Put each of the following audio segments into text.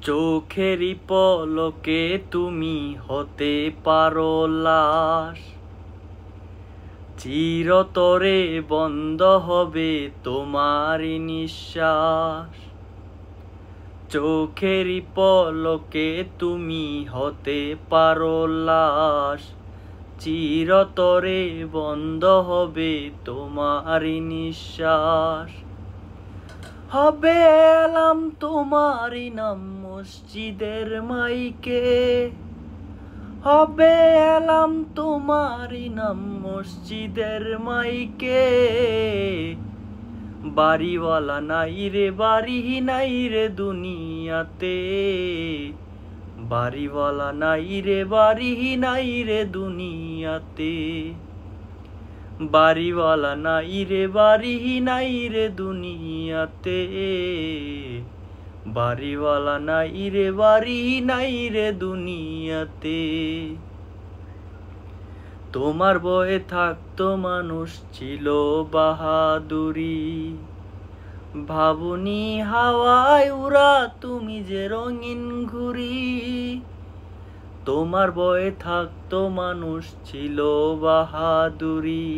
চোখেরই পলকে তুমি হতে পারো লাশ, চিরতরে বন্ধ হবে তোমারই নিঃশ্বাস। চোখেরই পলকে তুমি হতে পারো লাশ, চিরতরে বন্ধ হবে তোমারই নিঃশ্বাস। হবে এলাম তোমারই নাম মসজিদের মাইকে, হবে এলাম তোমারই নাম মসজিদের মাইকে। বাড়িওয়ালা নাই রে বাড়ি নাই রে দুনিয়াতে, বাড়িওয়ালা নাই রে বাড়ি নাই রে দুনিয়াতে। বাড়িওয়ালা নাই রে বাড়ি নাই রে দুনিয়াতে, বাড়িওয়ালা নাই রে বাড়ি নাই রে দুনিয়াতে। তোমার বয়ে থাকতো মানুষ ছিল বাহাদুরি, ভাবুনি হাওয়ায় উড়া তুমি যে রঙিন ঘুড়ি। তোমার বয়ে থাকতো মানুষ ছিল বাহাদুরি,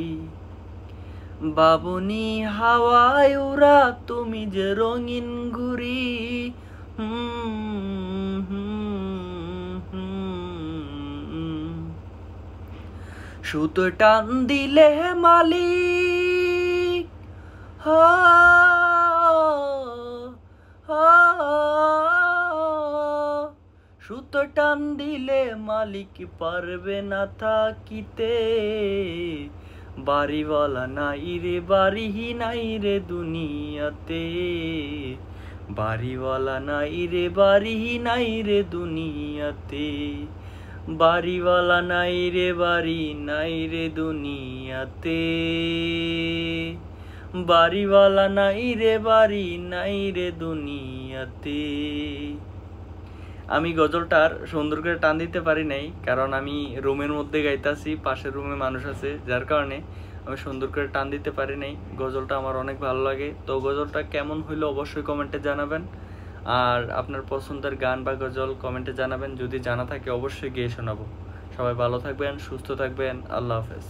বাবুনি হাওয়ায় উড়া তুমি যে রঙিন ঘুড়ি। সুতো টান দিলে মালিক, সুতো টান দিলে মালিক পারবে না থাকিতে। বাড়িওয়ালা নাই রে বাড়ি নাই রে দুনিয়াতে, বাড়িওয়ালা নাই রে বাড়ি নাই রে দুনিয়াতে। বাড়িওয়ালা নাই রে বাড়ি নাই রে দুনিয়াতে, বাড়িওয়ালা নাই রে বাড়ি নাই রে দুনিয়াতে। আমি গজলটার সুন্দর করে টান দিতে পারি নাই, কারণ আমি রুমের মধ্যে গাইতাছি, পাশের রুমে মানুষ আছে, যার কারণে আমি সুন্দর করে টান দিতে পারি নাই। গজলটা আমার অনেক ভালো লাগে, তো গজলটা কেমন হইলো অবশ্যই কমেন্টে জানাবেন। আর আপনার পছন্দের গান বা গজল কমেন্টে জানাবেন, যদি জানা থাকে অবশ্যই গেয়ে শোনাবো। সবাই ভালো থাকবেন, সুস্থ থাকবেন, আল্লাহ হাফেজ।